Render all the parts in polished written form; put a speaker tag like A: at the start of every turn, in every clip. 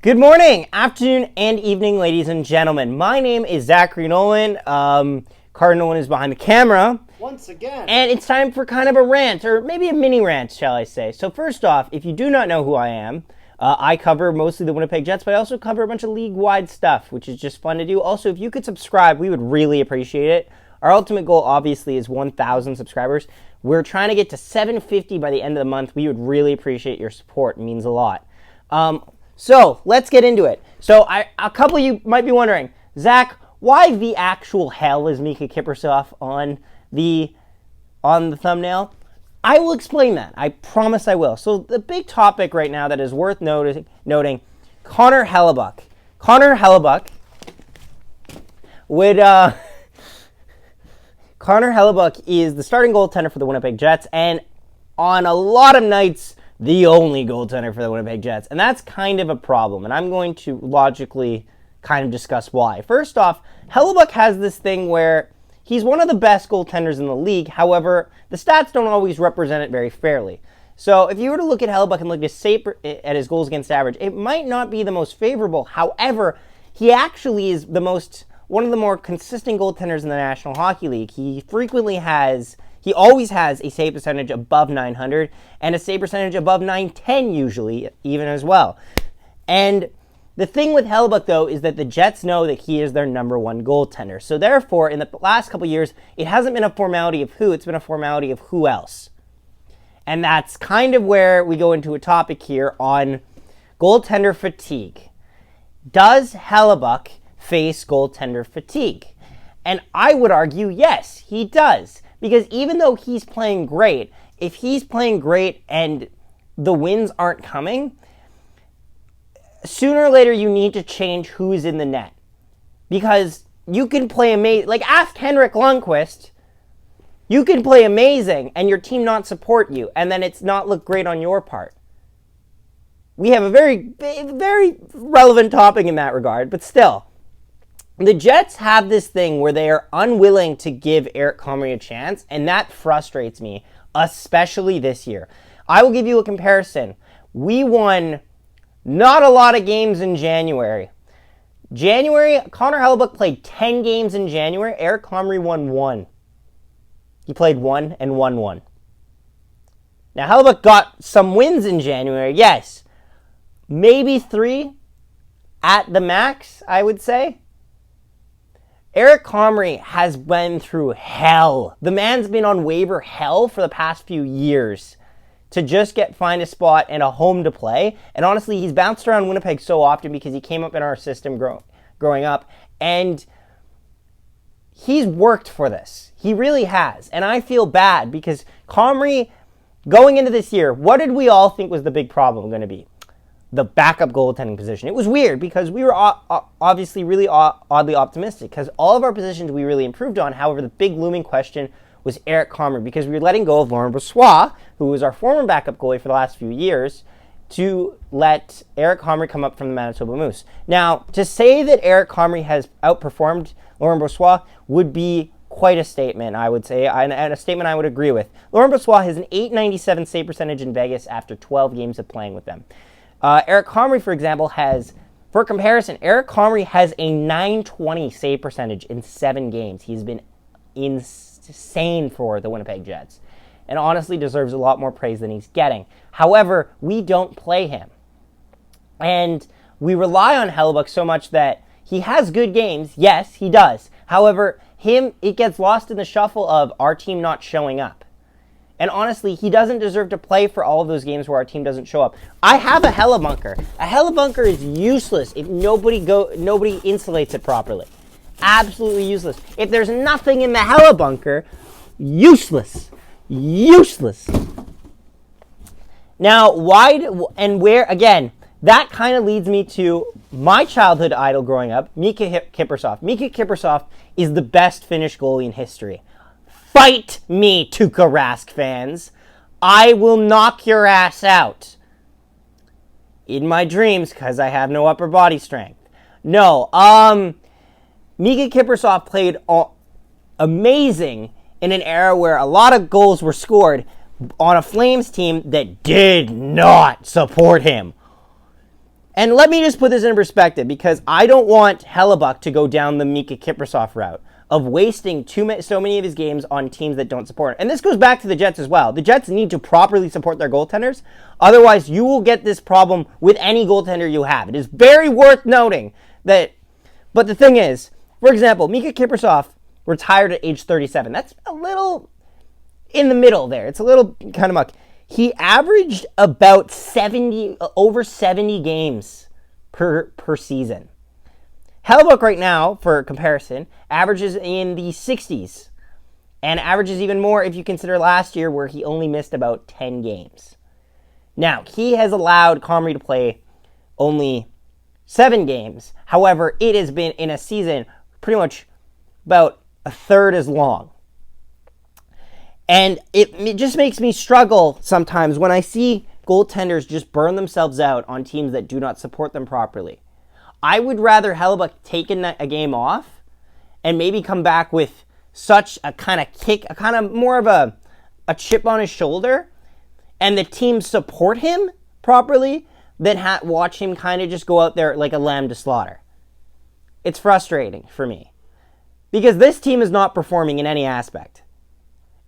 A: Good morning, afternoon, and evening, ladies and gentlemen. My name is Zachary Nolan. Carter Nolan is behind the camera.
B: Once again.
A: And it's time for kind of a rant, or maybe a mini rant, shall I say. So first off, if you do not know who I am, I cover mostly the Winnipeg Jets, but I also cover a bunch of league-wide stuff, which is just fun to do. Also, if you could subscribe, we would really appreciate it. Our ultimate goal, obviously, is 1,000 subscribers. We're trying to get to 750 by the end of the month. We would really appreciate your support. It means a lot. So let's get into it. So a couple of you might be wondering, Zach, why the actual hell is Miikka Kiprusoff on the thumbnail? I will explain that. I promise I will. So the big topic right now that is worth noting, Connor Hellebuyck. Connor Hellebuyck Connor Hellebuyck is the starting goaltender for the Winnipeg Jets, and on a lot of nights, the only goaltender for the Winnipeg Jets. And that's kind of a problem, and I'm going to logically kind of discuss why. First off, Hellebuyck has this thing where he's one of the best goaltenders in the league. However, the stats don't always represent it very fairly. So if you were to look at Hellebuyck and look at his goals against average, it might not be the most favorable. However, he actually is one of the more consistent goaltenders in the National Hockey League. He always has a save percentage above 900 and a save percentage above 910 usually, even as well. And the thing with Hellebuyck, though, is that the Jets know that he is their number one goaltender. So therefore, in the last couple of years, it hasn't been a formality of who, it's been a formality of who else. And that's kind of where we go into a topic here on goaltender fatigue. Does Hellebuyck face goaltender fatigue? And I would argue, yes, he does. Because even though he's playing great, if he's playing great and the wins aren't coming, sooner or later you need to change who's in the net. Because you can play amazing. Like, ask Henrik Lundqvist. You can play amazing and your team not support you, and then it's not look great on your part. We have a very, very relevant topic in that regard, but still. The Jets have this thing where they are unwilling to give Eric Comrie a chance, and that frustrates me, especially this year. I will give you a comparison. We won not a lot of games in January. Connor Hellebuyck played 10 games in January. Eric Comrie won 1. He played 1 and won 1. Now, Hellebuyck got some wins in January, yes. Maybe 3 at the max, I would say. Eric Comrie has been through hell. The man's been on waiver hell for the past few years to just find a spot and a home to play. And honestly, he's bounced around Winnipeg so often because he came up in our system growing up. And he's worked for this. He really has. And I feel bad because Comrie, going into this year, what did we all think was the big problem going to be? The backup goaltending position. It was weird because we were obviously really oddly optimistic because all of our positions we really improved on. However, the big looming question was Eric Comrie because we were letting go of Laurent Brossoit, who was our former backup goalie for the last few years, to let Eric Comrie come up from the Manitoba Moose. Now, to say that Eric Comrie has outperformed Laurent Brossoit would be quite a statement, I would say, and a statement I would agree with. Laurent Brossoit has an .897 save percentage in Vegas after 12 games of playing with them. Eric Comrie, for example, for comparison, Eric Comrie has a .920 save percentage in 7 games. He's been insane for the Winnipeg Jets and honestly deserves a lot more praise than he's getting. However, we don't play him. And we rely on Hellebuyck so much that he has good games. Yes, he does. However, it gets lost in the shuffle of our team not showing up. And honestly, he doesn't deserve to play for all of those games where our team doesn't show up. I have a Hellebuycker. A Hellebuycker is useless if nobody insulates it properly. Absolutely useless. If there's nothing in the Hellebuycker, useless. Useless. Now, again, that kind of leads me to my childhood idol growing up, Miikka Kiprusoff. Miikka Kiprusoff is the best Finnish goalie in history. Fight me, Tuukka Rask fans. I will knock your ass out. In my dreams, because I have no upper body strength. No, Miikka Kiprusoff played amazing in an era where a lot of goals were scored on a Flames team that did not support him. And let me just put this in perspective, because I don't want Hellebuyck to go down the Mika Kiprasov route of wasting so many of his games on teams that don't support him. And this goes back to the Jets as well. The Jets need to properly support their goaltenders. Otherwise, you will get this problem with any goaltender you have. It is very worth noting that. But the thing is, for example, Mika Kiprasov retired at age 37. That's a little in the middle there. It's a little kind of muck. He averaged about over 70 games per season. Hellebuyck right now, for comparison, averages in the 60s, and averages even more if you consider last year, where he only missed about 10 games. Now, he has allowed Comrie to play only 7 games. However, it has been in a season pretty much about a third as long. And it just makes me struggle sometimes when I see goaltenders just burn themselves out on teams that do not support them properly. I would rather Hellebuyck take a game off and maybe come back with such a kind of kick, a kind of more of a chip on his shoulder, and the team support him properly than watch him kind of just go out there like a lamb to slaughter. It's frustrating for me, because this team is not performing in any aspect.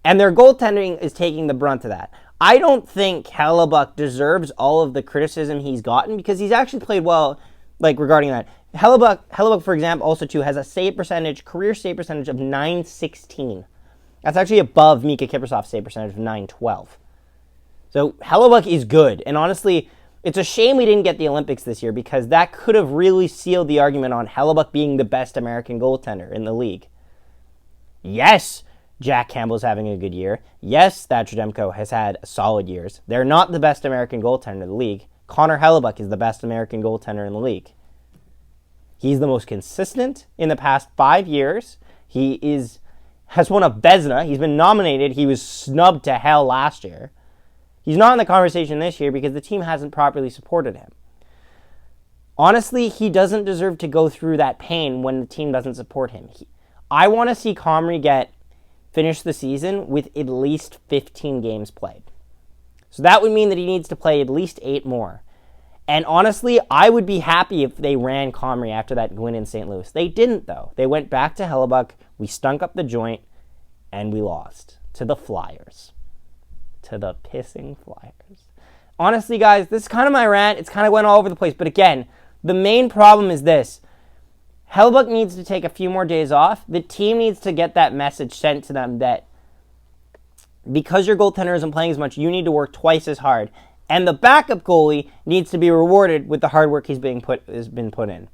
A: And their goaltending is taking the brunt of that. I don't think Hellebuyck deserves all of the criticism he's gotten, because he's actually played well, like, regarding that. Hellebuyck, for example, also too has a career save percentage of .916. That's actually above Mika Kiprasov's save percentage of .912. So Hellebuyck is good. And honestly, it's a shame we didn't get the Olympics this year, because that could have really sealed the argument on Hellebuyck being the best American goaltender in the league. Yes, Jack Campbell's having a good year. Yes, Thatcher Demko has had solid years. They're not the best American goaltender in the league. Connor Hellebuyck is the best American goaltender in the league. He's the most consistent in the past 5 years. He has won a Vezina. He's been nominated. He was snubbed to hell last year. He's not in the conversation this year because the team hasn't properly supported him. Honestly, he doesn't deserve to go through that pain when the team doesn't support him. I want to see Comrie finish the season with at least 15 games played. So that would mean that he needs to play at least 8 more. And honestly, I would be happy if they ran Comrie after that win in St. Louis. They didn't, though. They went back to Hellebuyck. We stunk up the joint, and we lost to the Flyers. To the pissing Flyers. Honestly, guys, this is kind of my rant. It's kind of went all over the place. But again, the main problem is this. Hellebuyck needs to take a few more days off. The team needs to get that message sent to them that because your goaltender isn't playing as much, you need to work twice as hard. And the backup goalie needs to be rewarded with the hard work has been put in.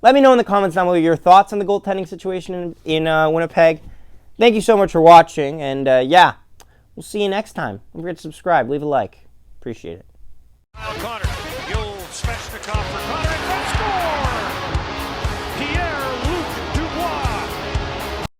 A: Let me know in the comments down below your thoughts on the goaltending situation in Winnipeg. Thank you so much for watching. And yeah, we'll see you next time. Don't forget to subscribe. Leave a like. Appreciate it.
B: Connor, the old Svechnikov for Connor.